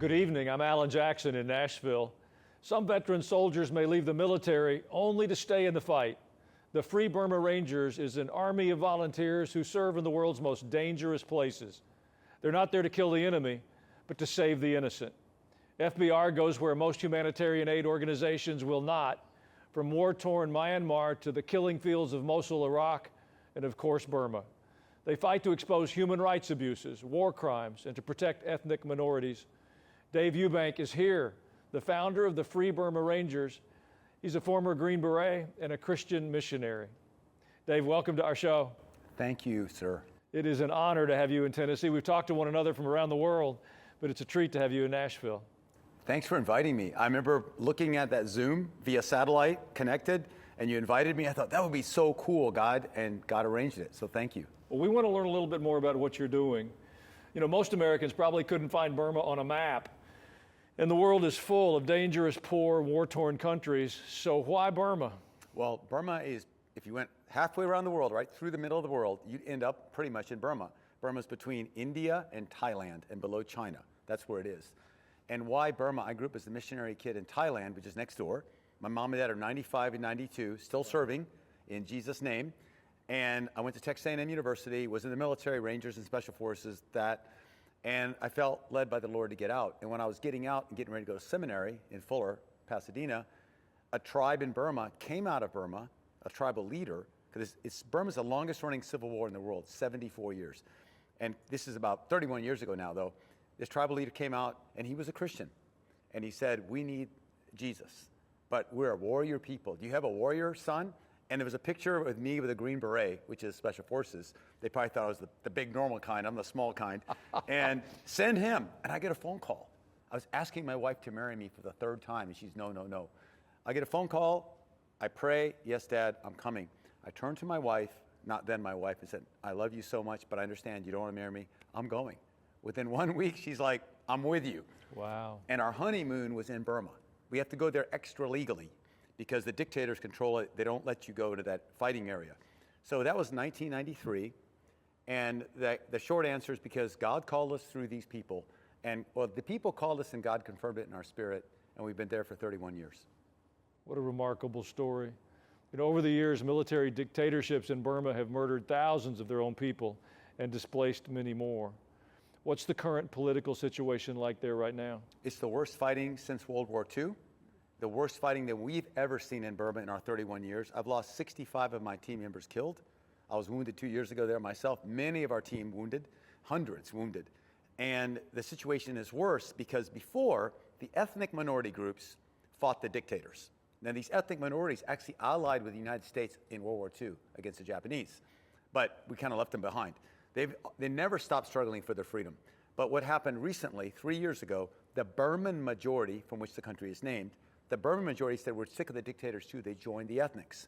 Good evening. I'm Alan Jackson in Nashville. Some veteran soldiers may leave the military only to stay in the fight. The Free Burma Rangers is an army of volunteers who serve in the world's most dangerous places. They're not there to kill the enemy, but to save the innocent. FBR goes where most humanitarian aid organizations will not, from war-torn Myanmar to the killing fields of Mosul, Iraq, and of course Burma. They fight to expose human rights abuses, war crimes, and to protect ethnic minorities. Dave Eubank is here, the founder of the Free Burma Rangers. He's a former Green Beret and a Christian missionary. Dave, welcome to our show. Thank you, sir. It is an honor to have you in Tennessee. We've talked to one another from around the world, but it's a treat to have you in Nashville. Thanks for inviting me. I remember looking at that Zoom via satellite connected, and you invited me. I thought that would be so cool, God, and God arranged it. So thank you. Well, we want to learn a little bit more about what you're doing. You know, most Americans probably couldn't find Burma on a map. And the world is full of dangerous, poor, war-torn countries. So why Burma? Well, Burma is, if you went halfway around the world, right through the middle of the world, you'd end up pretty much in Burma. Burma's between India and Thailand and below China. That's where it is. And why Burma? I grew up as a missionary kid in Thailand, which is next door. My mom and dad are 95 and 92, still serving in Jesus' name. And I went to Texas A&M University, was in the military, Rangers and Special Forces, and I felt led by the Lord to get out. And when I was getting out and getting ready to go to seminary in Fuller, Pasadena, a tribe in Burma came out of Burma, a tribal leader, because Burma's the longest running civil war in the world, 74 years. And this is about 31 years ago now, though. This tribal leader came out, and he was a Christian. And he said, we need Jesus, but we're a warrior people. Do you have a warrior, son? And there was a picture with me with a Green Beret, which is Special Forces. They probably thought I was the big normal kind. I'm the small kind. And send him. And I get a phone call. I was asking my wife to marry me for the third time, and she's no, no, no. I get a phone call. I pray, yes, Dad, I'm coming. I turn to my wife, not then my wife, and said, I love you so much, but I understand you don't want to marry me. I'm going. Within 1 week, she's like, I'm with you. Wow. And our honeymoon was in Burma. We have to go there extra legally, because the dictators control it. They don't let you go to that fighting area. So that was 1993. And the short answer is because God called us through these people. And well, the people called us and God confirmed it in our spirit. And we've been there for 31 years. What a remarkable story. You know, over the years, military dictatorships in Burma have murdered thousands of their own people and displaced many more. What's the current political situation like there right now? It's the worst fighting since World War II. The worst fighting that we've ever seen in Burma in our 31 years. I've lost 65 of my team members killed. I was wounded 2 years ago there myself. Many of our team wounded, hundreds wounded. And the situation is worse because before, the ethnic minority groups fought the dictators. Now these ethnic minorities actually allied with the United States in World War II against the Japanese, but we kind of left them behind. They never stopped struggling for their freedom. But what happened recently, 3 years ago, the Burman majority, from which the country is named, the Burman majority said, we're sick of the dictators too. They joined the ethnics.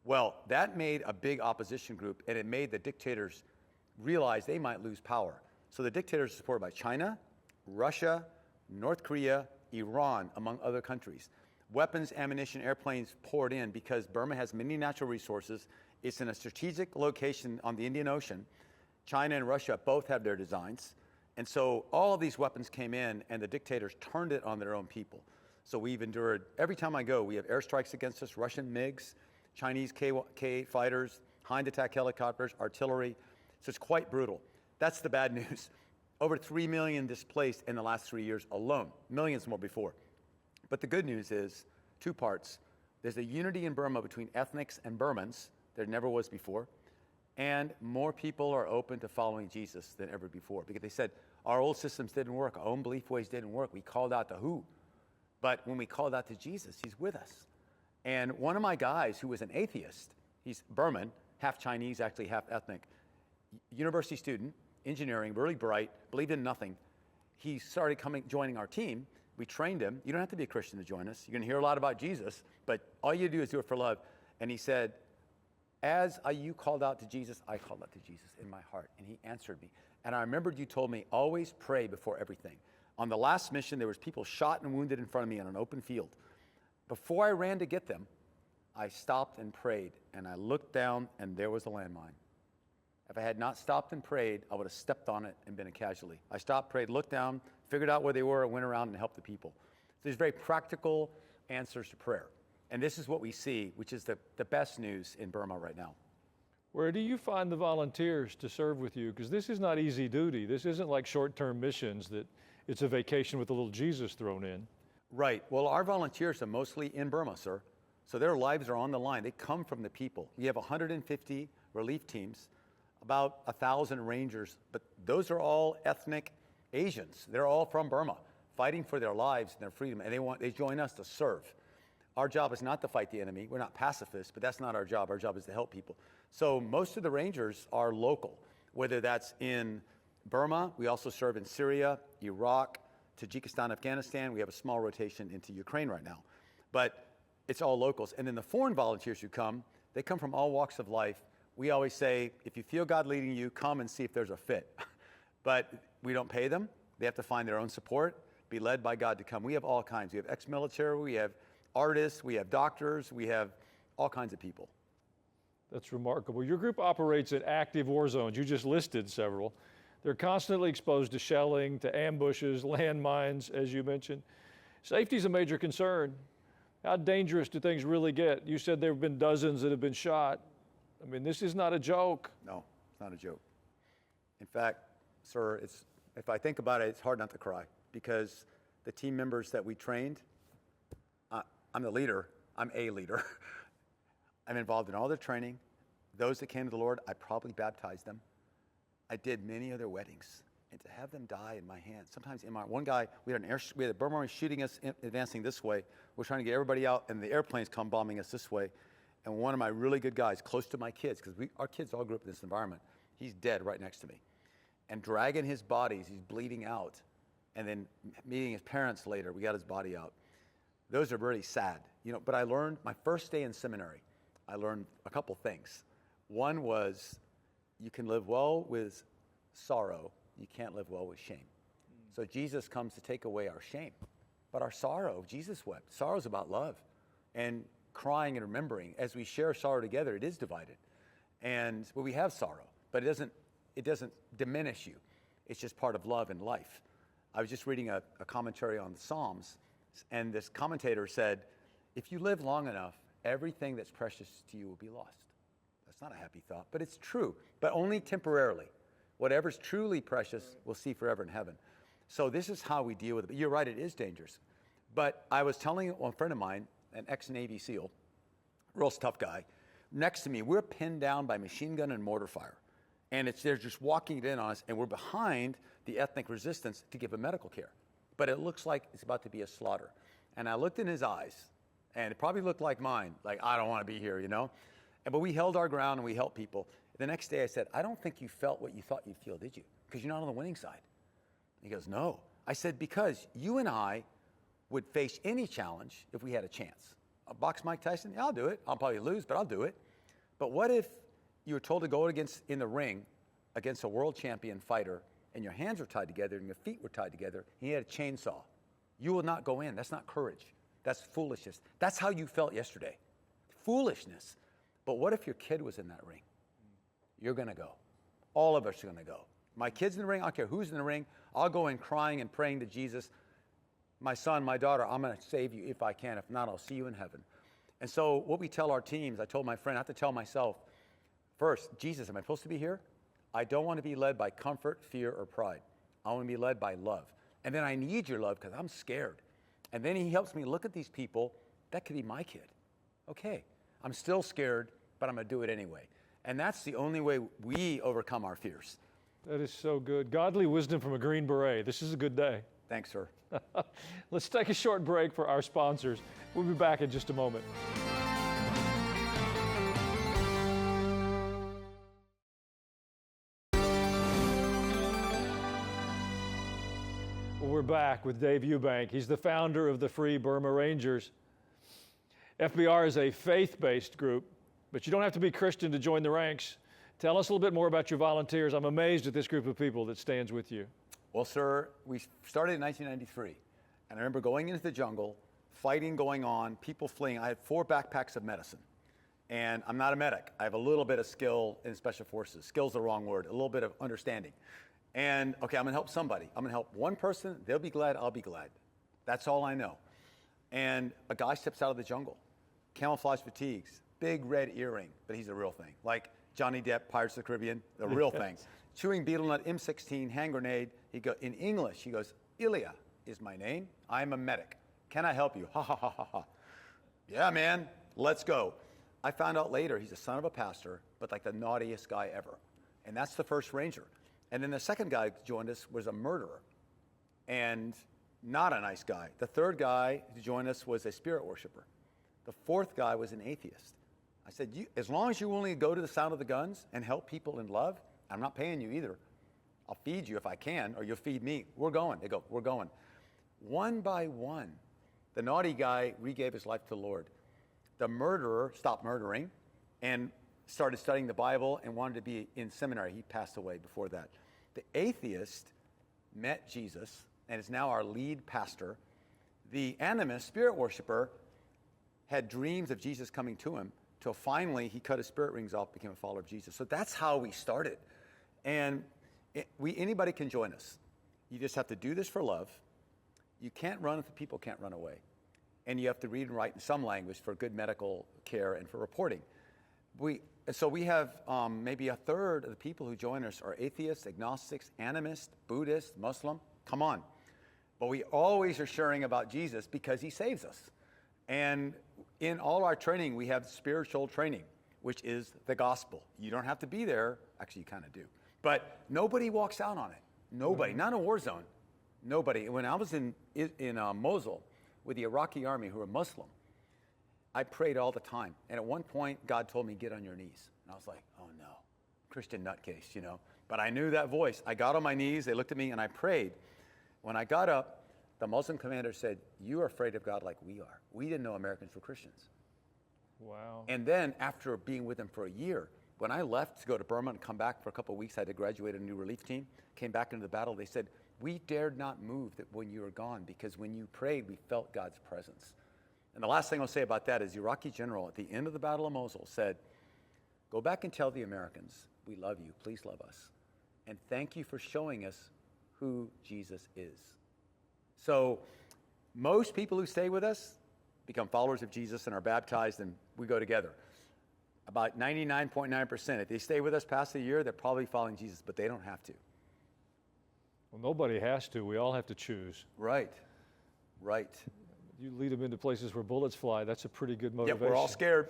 Well, that made a big opposition group, and it made the dictators realize they might lose power. So the dictators are supported by China, Russia, North Korea, Iran, among other countries. Weapons, ammunition, airplanes poured in because Burma has many natural resources. It's in a strategic location on the Indian Ocean. China and Russia both have their designs. And so all of these weapons came in, and the dictators turned it on their own people. So we've endured, every time I go, we have airstrikes against us, Russian MiGs, Chinese K-8 fighters, Hind attack helicopters, artillery. So it's quite brutal. That's the bad news. Over 3 million displaced in the last 3 years alone, millions more before. But the good news is, two parts. There's a unity in Burma between ethnics and Burmans. There never was before. And more people are open to following Jesus than ever before. Because they said, our old systems didn't work, our own belief ways didn't work. We called out to who? But when we called out to Jesus, he's with us. And one of my guys who was an atheist, he's Burman, half Chinese, actually half ethnic, university student, engineering, really bright, believed in nothing. He started joining our team. We trained him. You don't have to be a Christian to join us. You're going to hear a lot about Jesus, but all you do is do it for love. And he said, as you called out to Jesus, I called out to Jesus in my heart. And he answered me. And I remembered you told me, always pray before everything. On the last mission, there was people shot and wounded in front of me on an open field. Before I ran to get them, I stopped and prayed, and I looked down, and there was a landmine. If I had not stopped and prayed, I would have stepped on it and been a casualty. I stopped, prayed, looked down, figured out where they were, and went around and helped the people. So there's very practical answers to prayer. And this is what we see, which is the best news in Burma right now. Where do you find the volunteers to serve with you? Because this is not easy duty. This isn't like short-term missions that it's a vacation with a little Jesus thrown in. Right. Well, our volunteers are mostly in Burma, sir. So their lives are on the line. They come from the people. We have 150 relief teams, about 1,000 rangers, but those are all ethnic Asians. They're all from Burma, fighting for their lives and their freedom, and they join us to serve. Our job is not to fight the enemy. We're not pacifists, but that's not our job. Our job is to help people. So most of the Rangers are local, whether that's in Burma. We also serve in Syria, Iraq, Tajikistan, Afghanistan. We have a small rotation into Ukraine right now. But it's all locals. And then the foreign volunteers who come, they come from all walks of life. We always say, if you feel God leading you, come and see if there's a fit. But we don't pay them. They have to find their own support, be led by God to come. We have all kinds. We have ex-military, we have artists, we have doctors, we have all kinds of people. That's remarkable. Your group operates in active war zones. You just listed several. They're constantly exposed to shelling, to ambushes, landmines, as you mentioned. Safety is a major concern. How dangerous do things really get? You said there have been dozens that have been shot. I mean, this is not a joke. No, it's not a joke. In fact, sir, if I think about it, it's hard not to cry because the team members that we trained, I'm the leader. I'm a leader. I'm involved in all their training. Those that came to the Lord, I probably baptized them. I did many of their weddings. And to have them die in my hands, sometimes in my, one guy, we had a Burma Rangers shooting us, advancing this way. We're trying to get everybody out, and the airplanes come bombing us this way. And one of my really good guys, close to my kids, because our kids all grew up in this environment, he's dead right next to me. And dragging his body as he's bleeding out, and then meeting his parents later, we got his body out. Those are really sad. But I learned, my first day in seminary, I learned a couple things. One was, you can live well with sorrow, you can't live well with shame. So Jesus comes to take away our shame. But our sorrow, Jesus wept. Sorrow is about love and crying and remembering. As we share sorrow together, it is divided. But we have sorrow, but it doesn't diminish you. It's just part of love and life. I was just reading a commentary on the Psalms, and this commentator said, if you live long enough, everything that's precious to you will be lost. That's not a happy thought, but it's true, but only temporarily. Whatever's truly precious, we'll see forever in heaven. So this is how we deal with it. But you're right, it is dangerous. But I was telling a friend of mine, an ex-Navy SEAL, real tough guy, next to me, we're pinned down by machine gun and mortar fire. And they're just walking it in on us, and we're behind the ethnic resistance to give them medical care. But it looks like it's about to be a slaughter. And I looked in his eyes, and it probably looked like mine, like, I don't want to be here, But we held our ground, and we helped people. The next day I said, I don't think you felt what you thought you'd feel, did you? Because you're not on the winning side. He goes, no. I said, because you and I would face any challenge if we had a chance. I'll box Mike Tyson? Yeah, I'll do it. I'll probably lose, but I'll do it. But what if you were told to go in the ring against a world champion fighter, and your hands were tied together and your feet were tied together, and he had a chainsaw? You will not go in. That's not courage. That's foolishness. That's how you felt yesterday. Foolishness. But what if your kid was in that ring? You're going to go. All of us are going to go. My kid's in the ring. I don't care who's in the ring. I'll go in crying and praying to Jesus. My son, my daughter, I'm going to save you if I can. If not, I'll see you in heaven. And so what we tell our teams, I told my friend, I have to tell myself, first, Jesus, am I supposed to be here? I don't want to be led by comfort, fear, or pride. I want to be led by love. And then I need your love because I'm scared. And then he helps me look at these people. That could be my kid. Okay, I'm still scared, but I'm going to do it anyway. And that's the only way we overcome our fears. That is so good. Godly wisdom from a Green Beret. This is a good day. Thanks, sir. Let's take a short break for our sponsors. We'll be back in just a moment. We're back with Dave Eubank. He's the founder of the Free Burma Rangers. FBR is a faith-based group, but you don't have to be Christian to join the ranks. Tell us a little bit more about your volunteers. I'm amazed at this group of people that stands with you. Well, sir, we started in 1993, and I remember going into the jungle, fighting going on, people fleeing. I had 4 backpacks of medicine, And I'm not a medic. I have a little bit of skill in special forces. Skill's the wrong word, a little bit of understanding. And okay, I'm gonna help somebody. I'm gonna help one person, they'll be glad, I'll be glad. That's all I know. And a guy steps out of the jungle, camouflage fatigues, big red earring, but he's a real thing. Like Johnny Depp, Pirates of the Caribbean, the real thing. Chewing betel nut, M16, hand grenade. In English, he goes, Ilya is my name. I'm a medic. Can I help you? Ha, ha, ha, ha, ha. Yeah, man, let's go. I found out later he's the son of a pastor, but like the naughtiest guy ever. And that's the first ranger. And then the second guy who joined us was a murderer and not a nice guy. The third guy who joined us was a spirit worshiper. The fourth guy was an atheist. I said, as long as you only go to the sound of the guns and help people in love, I'm not paying you either. I'll feed you if I can, or you'll feed me. We're going. They go, we're going. One by one, the naughty guy regave his life to the Lord. The murderer stopped murdering and started studying the Bible and wanted to be in seminary. He passed away before that. The atheist met Jesus and is now our lead pastor. The animist, spirit worshiper, had dreams of Jesus coming to him till finally he cut his spirit rings off, became a follower of Jesus. So that's how we started. And anybody can join us. You just have to do this for love. You can't run if the people can't run away. And you have to read and write in some language for good medical care and for reporting. So we have maybe a third of the people who join us are atheists, agnostics, animists, Buddhists, Muslim. Come on. But we always are sharing about Jesus because he saves us. And in all our training, we have spiritual training, which is the gospel. You don't have to be there. Actually, you kind of do. But nobody walks out on it. Nobody. Not in a war zone. Nobody. When I was in Mosul with the Iraqi army who were Muslim, I prayed all the time. And at one point, God told me, get on your knees. And I was like, oh no, Christian nutcase, you know. But I knew that voice. I got on my knees, they looked at me, and I prayed. When I got up, the Muslim commander said, you are afraid of God like we are. We didn't know Americans were Christians. Wow. And then after being with them for a year, when I left to go to Burma and come back for a couple of weeks, I had to graduate a new relief team, came back into the battle, they said, we dared not move when you were gone because when you prayed, we felt God's presence. And the last thing I'll say about that is the Iraqi general at the end of the Battle of Mosul said, go back and tell the Americans, we love you, please love us. And thank you for showing us who Jesus is. So most people who stay with us become followers of Jesus and are baptized and we go together. About 99.9%, if they stay with us past a year, they're probably following Jesus, but they don't have to. Well, nobody has to. We all have to choose. Right. You lead them into places where bullets fly. That's a pretty good motivation. Yeah, we're all scared.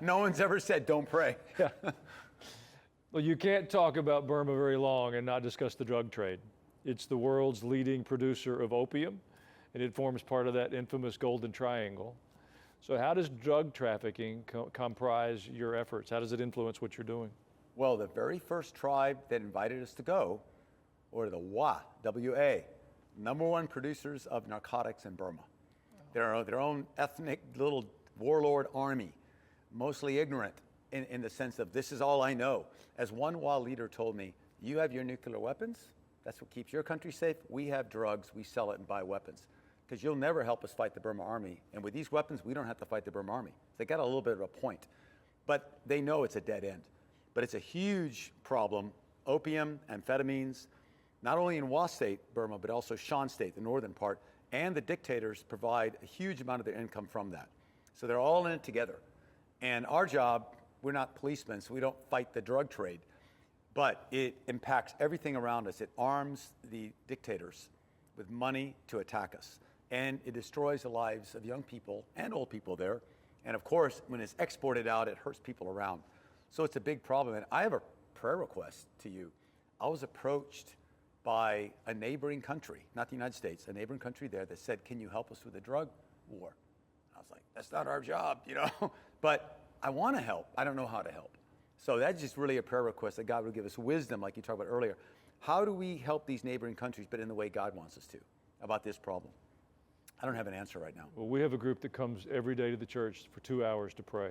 No one's ever said, don't pray. Yeah. Well, you can't talk about Burma very long and not discuss the drug trade. It's the world's leading producer of opium, and it forms part of that infamous Golden Triangle. So how does drug trafficking comprise your efforts? How does it influence what you're doing? Well, the very first tribe that invited us to go were the W.A., number one producers of narcotics in Burma. They're their own ethnic little warlord army, mostly ignorant in the sense of this is all I know. As one WA leader told me, you have your nuclear weapons, that's what keeps your country safe. We have drugs, we sell it and buy weapons. Because you'll never help us fight the Burma army. And with these weapons, we don't have to fight the Burma army. They got a little bit of a point. But they know it's a dead end. But it's a huge problem. Opium, amphetamines, not only in Wa State, Burma, but also Shan State, the northern part. And the dictators provide a huge amount of their income from that. So they're all in it together. And our job, we're not policemen, so we don't fight the drug trade. But it impacts everything around us. It arms the dictators with money to attack us. And it destroys the lives of young people and old people there. And of course, when it's exported out, it hurts people around. So it's a big problem. And I have a prayer request to you. I was approached by a neighboring country, not the United States, a neighboring country there that said, can you help us with the drug war? I was like, that's not our job, you know? But I want to help. I don't know how to help. So that's just really a prayer request that God would give us wisdom, like you talked about earlier. How do we help these neighboring countries, but in the way God wants us to, about this problem? I don't have an answer right now. Well, we have a group that comes every day to the church for 2 hours to pray.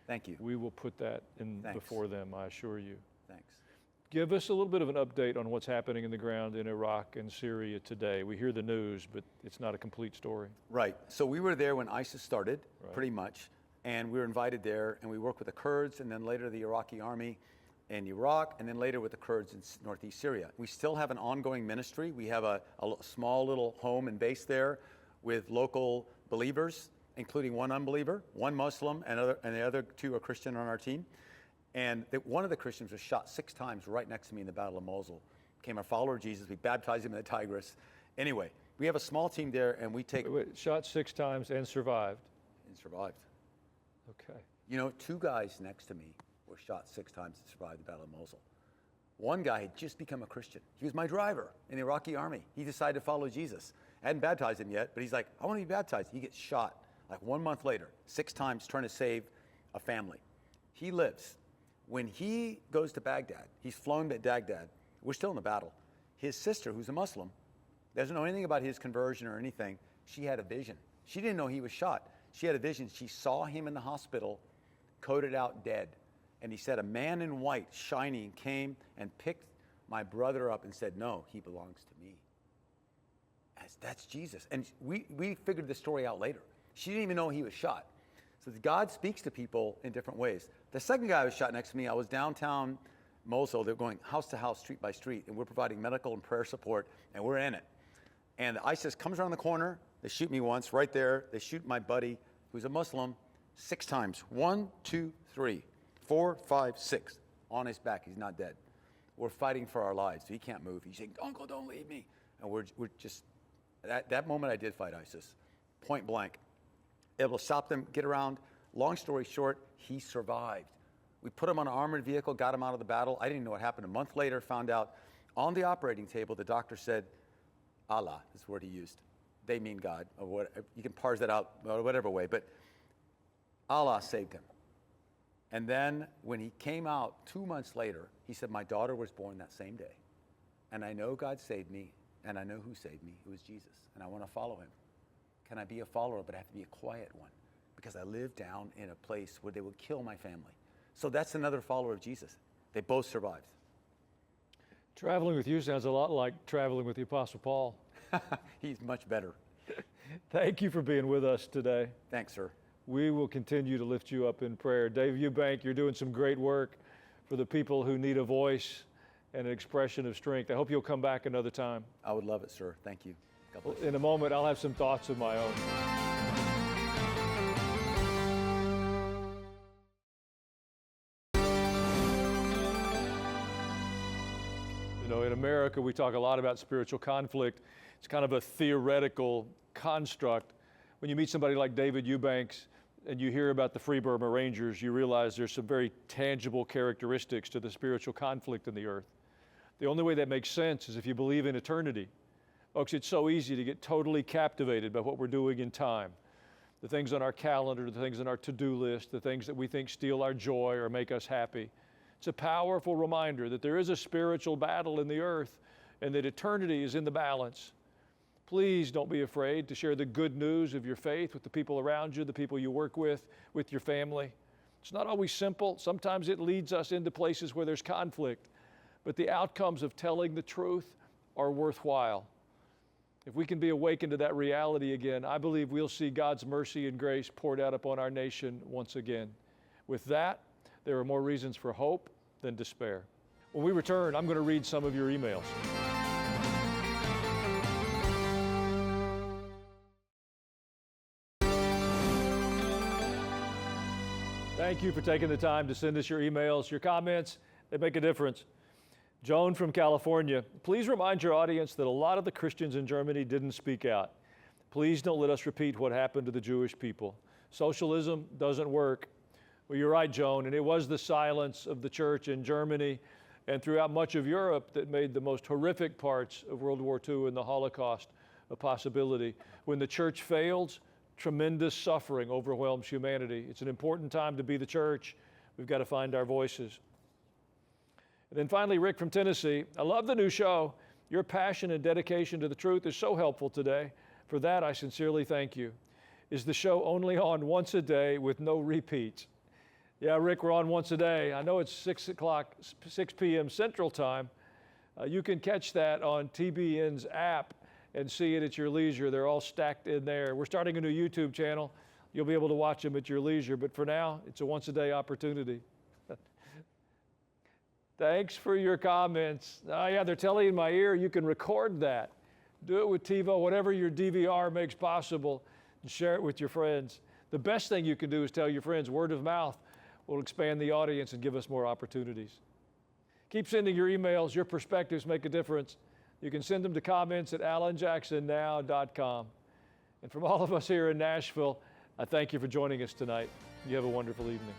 Thank you. We will put that in before them, I assure you. Thanks. Give us a little bit of an update on what's happening in the ground in Iraq and Syria today. We hear the news, but it's not a complete story. Right. So we were there when ISIS started, pretty much. And we were invited there, and we worked with the Kurds, and then later the Iraqi army in Iraq, and then later with the Kurds in northeast Syria. We still have an ongoing ministry. We have a small little home and base there with local believers, including one unbeliever, one Muslim, and the other two are Christian on our team. And one of the Christians was shot 6 times right next to me in the Battle of Mosul. Became a follower of Jesus. We baptized him in the Tigris. Anyway, we have a small team there, and we take... Wait, shot 6 times and survived? And survived. Okay. You know, 2 guys next to me were shot 6 times and survived the Battle of Mosul. One guy had just become a Christian. He was my driver in the Iraqi army. He decided to follow Jesus. I hadn't baptized him yet, but he's like, I want to be baptized. He gets shot like 1 month later, 6 times trying to save a family. He lives. When he goes to Baghdad, he's flown to Baghdad. We're still in the battle. His sister, who's a Muslim, doesn't know anything about his conversion or anything. She had a vision. She didn't know he was shot. She had a vision. She saw him in the hospital, coded out dead. And he said, a man in white, shining, came and picked my brother up and said, no, he belongs to me. That's Jesus. And we figured the story out later. She didn't even know he was shot. So God speaks to people in different ways. The second guy who was shot next to me, I was downtown Mosul. They're going house to house, street by street, and we're providing medical and prayer support, and we're in it. And ISIS comes around the corner. They shoot me once right there. They shoot my buddy, who's a Muslim, 6 times. 1, 2, 3, 4, 5, 6. On his back. He's not dead. We're fighting for our lives. He can't move. He's saying, Uncle, don't leave me. And we're just, that moment I did fight ISIS, point blank. Able to stop them, get around. Long story short, he survived. We put him on an armored vehicle, got him out of the battle. I didn't know what happened. A month later, found out on the operating table, the doctor said, Allah is the word he used. They mean God. Or what, you can parse that out whatever way, but Allah saved him. And then when he came out 2 months later, he said, my daughter was born that same day. And I know God saved me, and I know who saved me. It was Jesus, and I want to follow him. Can I be a follower, but I have to be a quiet one? Because I live down in a place where they would kill my family. So that's another follower of Jesus. They both survived. Traveling with you sounds a lot like traveling with the Apostle Paul. He's much better. Thank you for being with us today. Thanks, sir. We will continue to lift you up in prayer. Dave Eubank, you're doing some great work for the people who need a voice and an expression of strength. I hope you'll come back another time. I would love it, sir. Thank you. God bless you. In a moment, I'll have some thoughts of my own. You know, in America, we talk a lot about spiritual conflict. It's kind of a theoretical construct. When you meet somebody like David Eubank and you hear about the Free Burma Rangers, you realize there's some very tangible characteristics to the spiritual conflict in the earth. The only way that makes sense is if you believe in eternity. Folks, it's so easy to get totally captivated by what we're doing in time. The things on our calendar, the things on our to-do list, the things that we think steal our joy or make us happy. It's a powerful reminder that there is a spiritual battle in the earth and that eternity is in the balance. Please don't be afraid to share the good news of your faith with the people around you, the people you work with your family. It's not always simple. Sometimes it leads us into places where there's conflict, but the outcomes of telling the truth are worthwhile. If we can be awakened to that reality again, I believe we'll see God's mercy and grace poured out upon our nation once again. With that, there are more reasons for hope than despair. When we return, I'm going to read some of your emails. Thank you for taking the time to send us your emails, your comments. They make a difference. Joan from California, please remind your audience that a lot of the Christians in Germany didn't speak out. Please don't let us repeat what happened to the Jewish people. Socialism doesn't work. Well, you're right, Joan, and it was the silence of the church in Germany and throughout much of Europe that made the most horrific parts of World War II and the Holocaust a possibility. When the church fails, tremendous suffering overwhelms humanity. It's an important time to be the church. We've got to find our voices. And then finally, Rick from Tennessee, I love the new show. Your passion and dedication to the truth is so helpful today. For that, I sincerely thank you. Is the show only on once a day with no repeats? Yeah, Rick, we're on once a day. I know it's 6 p.m. Central Time. You can catch that on TBN's app and see it at your leisure. They're all stacked in there. We're starting a new YouTube channel. You'll be able to watch them at your leisure, but for now, it's a once-a-day opportunity. Thanks for your comments. Oh yeah, they're telling in my ear, you can record that. Do it with TiVo, whatever your DVR makes possible, and share it with your friends. The best thing you can do is tell your friends. Word of mouth will expand the audience and give us more opportunities. Keep sending your emails. Your perspectives make a difference. You can send them to comments@alanjacksonnow.com. And from all of us here in Nashville, I thank you for joining us tonight. You have a wonderful evening.